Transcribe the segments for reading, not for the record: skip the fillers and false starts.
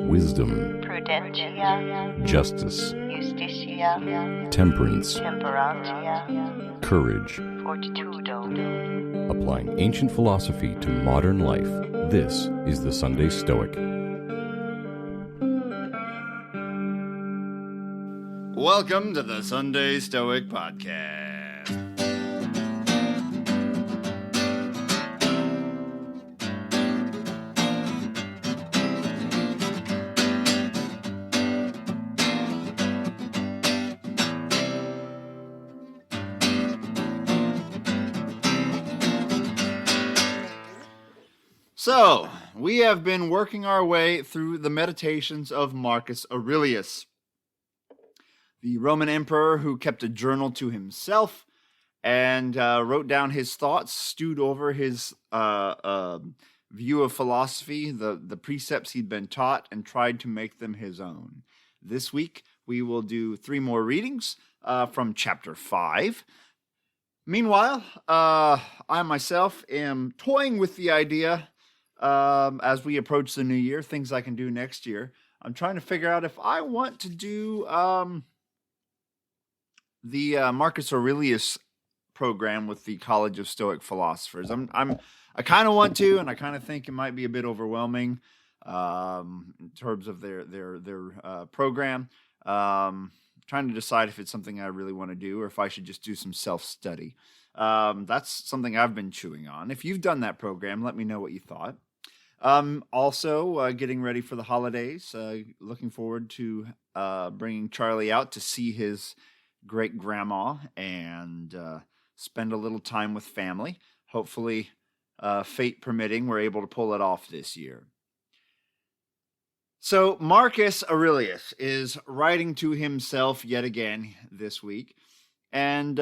wisdom, prudentia, justice, justitia, temperance, temperantia, courage. fortitudo. Applying ancient philosophy to modern life, this is the Sunday Stoic. Welcome to the Sunday Stoic Podcast. So, we have been working our way through the meditations of Marcus Aurelius, the Roman emperor who kept a journal to himself and wrote down his thoughts, stewed over his view of philosophy, the precepts he'd been taught, and tried to make them his own. This week, we will do 3 more readings from chapter 5. Meanwhile, I myself am toying with the idea as we approach the new year, things I can do next year. I'm trying to figure out if I want to do the Marcus Aurelius program with the College of Stoic Philosophers. I kind of want to, and I kind of think it might be a bit overwhelming in terms of their program. Trying to decide if it's something I really want to do or if I should just do some self-study. That's something I've been chewing on. If you've done that program, let me know what you thought. Also, getting ready for the holidays. Looking forward to bringing Charlie out to see his great-grandma and spend a little time with family. Hopefully, fate permitting, we're able to pull it off this year. So, Marcus Aurelius is writing to himself yet again this week, and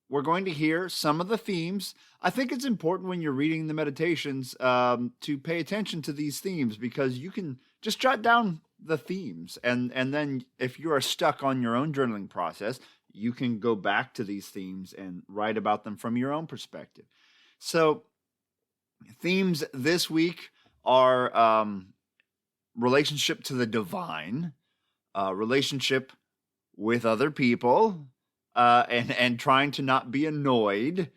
we're going to hear some of the themes. I think it's important when you're reading the meditations to pay attention to these themes, because you can just jot down the themes, and then if you are stuck on your own journaling process, you can go back to these themes and write about them from your own perspective. So, themes this week are relationship to the divine, relationship with other people, and trying to not be annoyed,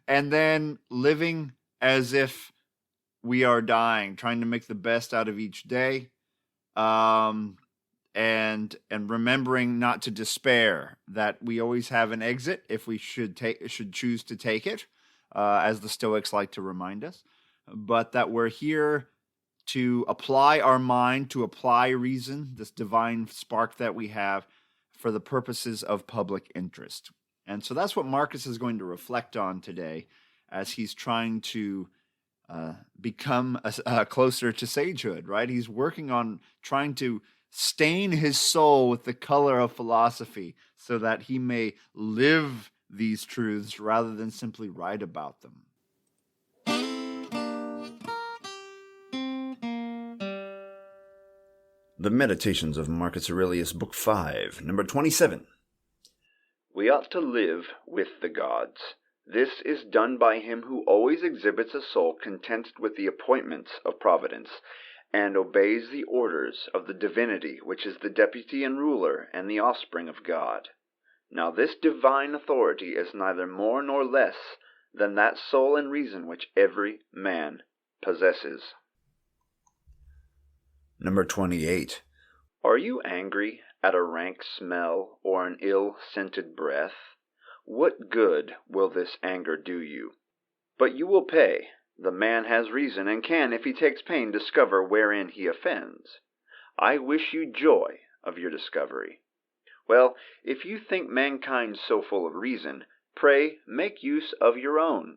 and then living as if we are dying, trying to make the best out of each day, and remembering not to despair, that we always have an exit if we should choose to take it, as the Stoics like to remind us, but that we're here to apply our mind, to apply reason, this divine spark that we have, for the purposes of public interest. And so that's what Marcus is going to reflect on today as he's trying to become closer to sagehood, right? He's working on trying to stain his soul with the color of philosophy so that he may live these truths rather than simply write about them. The Meditations of Marcus Aurelius, Book 5, number 27. We ought to live with the gods. This is done by him who always exhibits a soul content with the appointments of Providence, and obeys the orders of the Divinity, which is the deputy and ruler and the offspring of God. Now this divine authority is neither more nor less than that soul and reason which every man possesses. Number 28. Are you angry at a rank smell or an ill-scented breath? What good will this anger do you? But you will pay. The man has reason, and can, if he takes pain, discover wherein he offends. I wish you joy of your discovery. Well, if you think mankind so full of reason, pray make use of your own.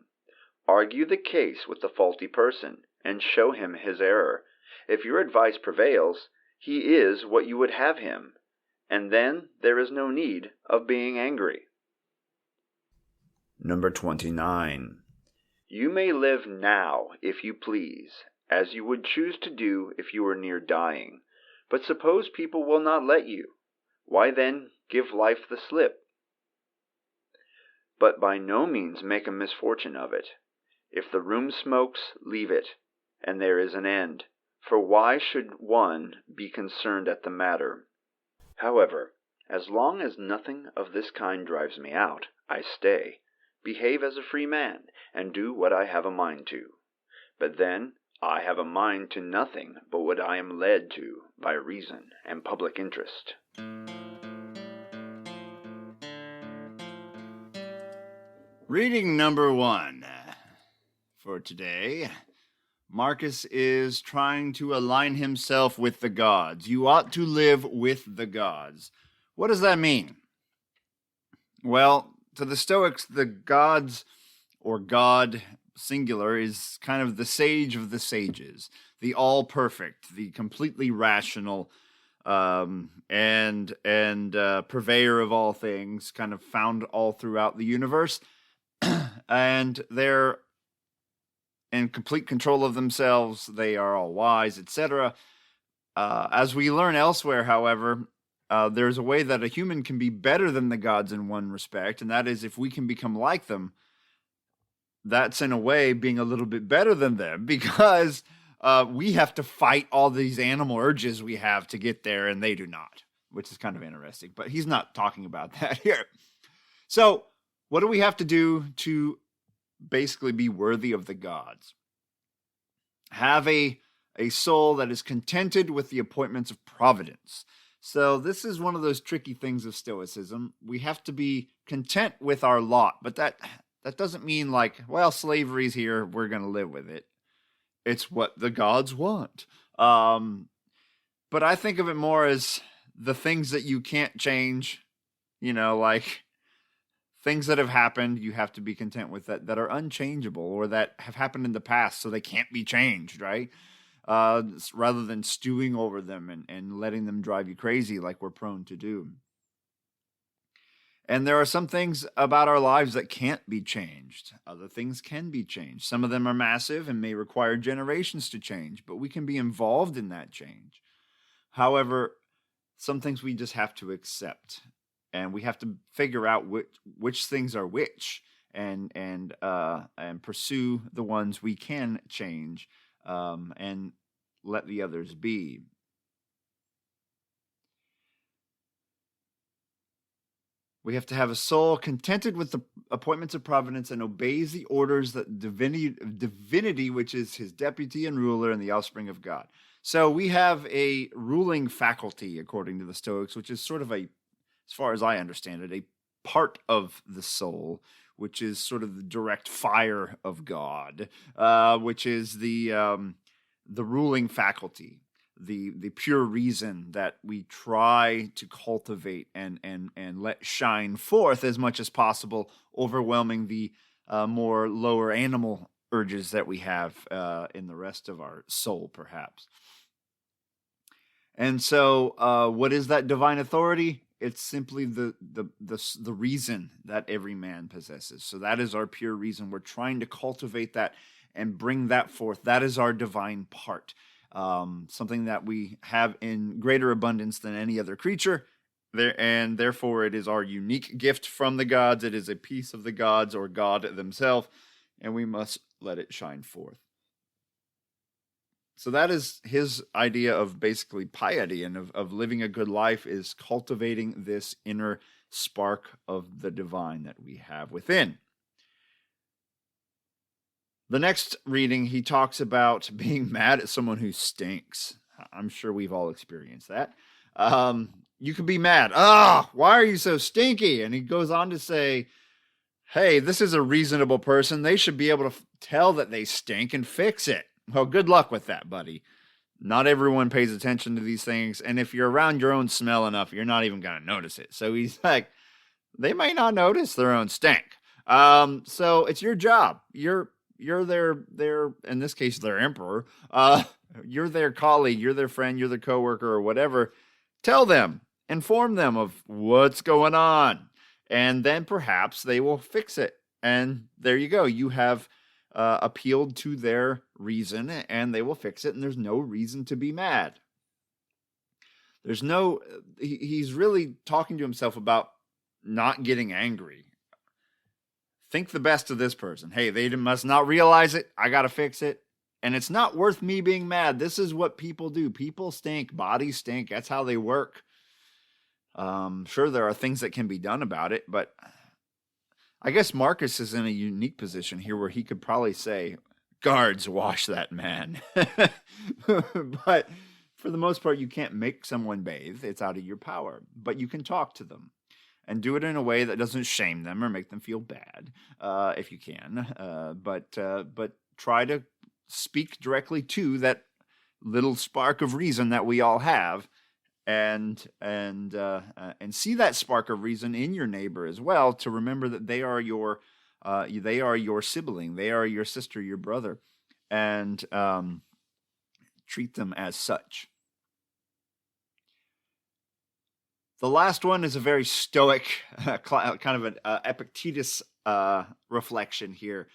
Argue the case with the faulty person, and show him his error. If your advice prevails, he is what you would have him, and then there is no need of being angry. Number 29. You may live now, if you please, as you would choose to do if you were near dying. But suppose people will not let you, why then give life the slip? But by no means make a misfortune of it. If the room smokes, leave it, and there is an end. For why should one be concerned at the matter? However, as long as nothing of this kind drives me out, I stay, behave as a free man, and do what I have a mind to. But then I have a mind to nothing but what I am led to by reason and public interest. Reading number 1 for today. Marcus is trying to align himself with the gods. You ought to live with the gods. What does that mean? Well, to the Stoics, the gods, or God singular, is kind of the sage of the sages, the all-perfect, the completely rational, and purveyor of all things, kind of found all throughout the universe. And they're in complete control of themselves. They are all wise, etc. As we learn elsewhere, however, there's a way that a human can be better than the gods in one respect, and that is if we can become like them. That's in a way being a little bit better than them, because we have to fight all these animal urges we have to get there, and they do not, which is kind of interesting. But he's not talking about that here. So what do we have to do to basically be worthy of the gods? Have a soul that is contented with the appointments of providence. So this is one of those tricky things of Stoicism. We have to be content with our lot, but that doesn't mean like, well, slavery's here, we're going to live with it. It's what the gods want. But I think of it more as the things that you can't change, like things that have happened, you have to be content with that are unchangeable, or that have happened in the past, so they can't be changed, right? Rather than stewing over them and letting them drive you crazy like we're prone to do. And there are some things about our lives that can't be changed. Other things can be changed. Some of them are massive and may require generations to change, but we can be involved in that change. However, some things we just have to accept. And we have to figure out which things are which, and pursue the ones we can change, and let the others be. We have to have a soul contented with the appointments of providence and obeys the orders that divinity, which is his deputy and ruler and the offspring of God. So we have a ruling faculty, according to the Stoics, which is sort of as far as I understand it, a part of the soul, which is sort of the direct fire of God, which is the ruling faculty, the pure reason that we try to cultivate and let shine forth as much as possible, overwhelming the more lower animal urges that we have in the rest of our soul, perhaps. And so, what is that divine authority? It's simply the reason that every man possesses. So that is our pure reason. We're trying to cultivate that and bring that forth. That is our divine part. Something that we have in greater abundance than any other creature. And therefore it is our unique gift from the gods. It is a piece of the gods or God themselves. And we must let it shine forth. So that is his idea of basically piety and of living a good life, is cultivating this inner spark of the divine that we have within. The next reading, he talks about being mad at someone who stinks. I'm sure we've all experienced that. You can be mad. Why are you so stinky? And he goes on to say, hey, this is a reasonable person. They should be able to tell that they stink and fix it. Well, good luck with that, buddy. Not everyone pays attention to these things. And if you're around your own smell enough, you're not even going to notice it. So he's like, they may not notice their own stink. So it's your job. You're their, in this case, their emperor. You're their colleague. You're their friend. You're their coworker or whatever. Tell them, inform them of what's going on. And then perhaps they will fix it. And there you go. You have appealed to their reason, and they will fix it, and there's no reason to be mad. He's really talking to himself about not getting angry. Think the best of this person. Hey, they must not realize it. I got to fix it. And it's not worth me being mad. This is what people do. People stink. Bodies stink. That's how they work. Sure, there are things that can be done about it, but I guess Marcus is in a unique position here where he could probably say, guards, wash that man. But for the most part, you can't make someone bathe. It's out of your power. But you can talk to them and do it in a way that doesn't shame them or make them feel bad, if you can. But try to speak directly to that little spark of reason that we all have, and see that spark of reason in your neighbor as well, to remember that they are your sibling, they are your sister, your brother, and treat them as such. The last one is a very Stoic, kind of an Epictetus reflection here.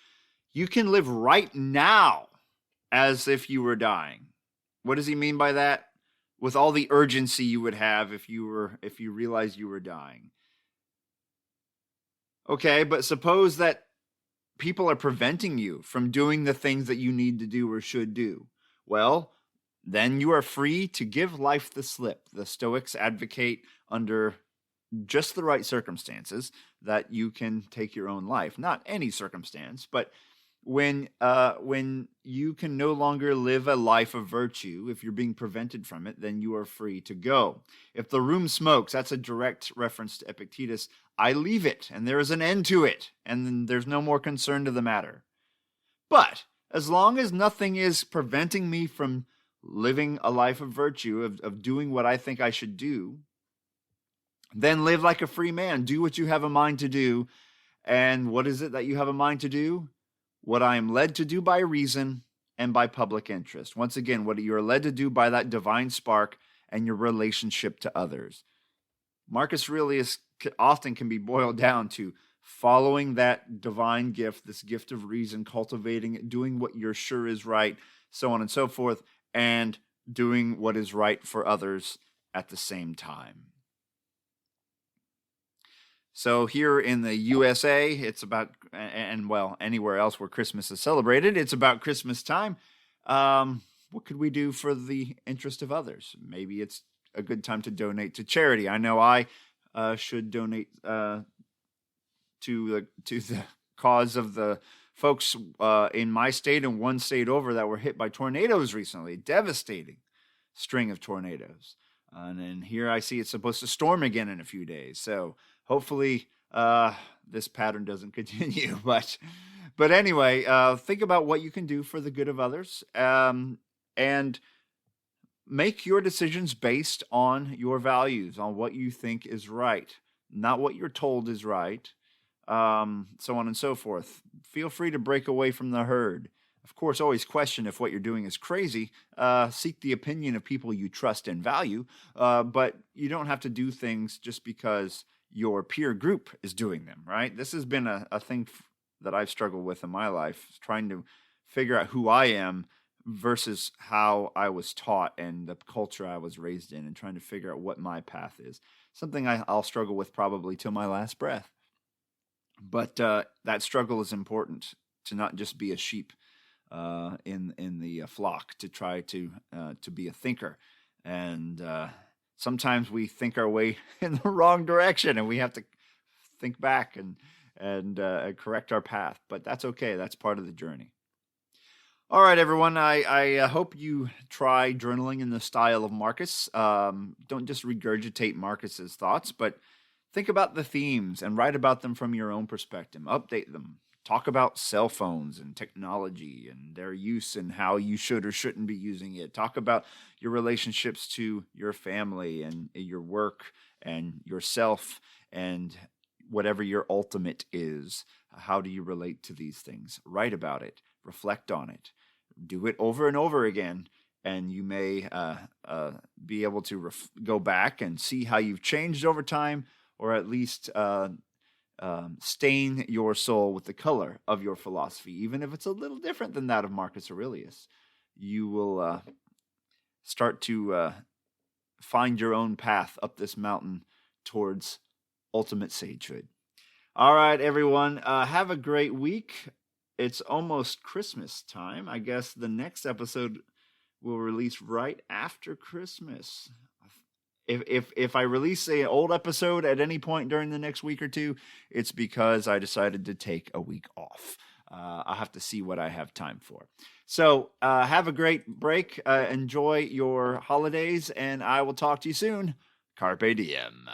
You can live right now as if you were dying. What does he mean by that? With all the urgency you would have if you realized you were dying. Okay, but suppose that people are preventing you from doing the things that you need to do or should do. Well, then you are free to give life the slip. The Stoics advocate, under just the right circumstances, that you can take your own life. Not any circumstance, but when you can no longer live a life of virtue, if you're being prevented from it, then you are free to go. If the room smokes, that's a direct reference to Epictetus. I leave it, and there is an end to it, and then there's no more concern to the matter. But as long as nothing is preventing me from living a life of virtue, of doing what I think I should do, then live like a free man. Do what you have a mind to do. And what is it that you have a mind to do? What I am led to do by reason and by public interest. Once again, what you are led to do by that divine spark and your relationship to others. Marcus Aurelius often can be boiled down to following that divine gift, this gift of reason, cultivating it, doing what you're sure is right, so on and so forth, and doing what is right for others at the same time. So here in the USA, it's about, and well, anywhere else where Christmas is celebrated, it's about Christmas time. What could we do for the interest of others? Maybe it's a good time to donate to charity. I know I should donate to the cause of the folks in my state and one state over that were hit by tornadoes recently. Devastating string of tornadoes. And then here I see it's supposed to storm again in a few days. So hopefully this pattern doesn't continue. But anyway, think about what you can do for the good of others, and make your decisions based on your values, on what you think is right, not what you're told is right, so on and so forth. Feel free to break away from the herd. Of course, always question if what you're doing is crazy. Seek the opinion of people you trust and value, but you don't have to do things just because your peer group is doing them, right? This has been a thing that I've struggled with in my life, trying to figure out who I am versus how I was taught and the culture I was raised in, and trying to figure out what my path is. Something I'll struggle with probably till my last breath. But that struggle is important, to not just be a sheep in the flock, to try to be a thinker. And sometimes we think our way in the wrong direction, and we have to think back and correct our path. But that's okay. That's part of the journey. All right, everyone. I hope you try journaling in the style of Marcus. Don't just regurgitate Marcus's thoughts, but think about the themes and write about them from your own perspective. Update them. Talk about cell phones and technology and their use and how you should or shouldn't be using it. Talk about your relationships to your family and your work and yourself and whatever your ultimate is. How do you relate to these things? Write about it. Reflect on it. Do it over and over again, and you may be able to go back and see how you've changed over time, or at least stain your soul with the color of your philosophy, even if it's a little different than that of Marcus Aurelius. You will start to find your own path up this mountain towards ultimate sagehood. All right, everyone. Have a great week. it's almost Christmas time. I guess the next episode will release right after Christmas. If I release an old episode at any point during the next week or two, it's because I decided to take a week off. I'll have to see what I have time for. So have a great break. Enjoy your holidays, and I will talk to you soon. Carpe diem.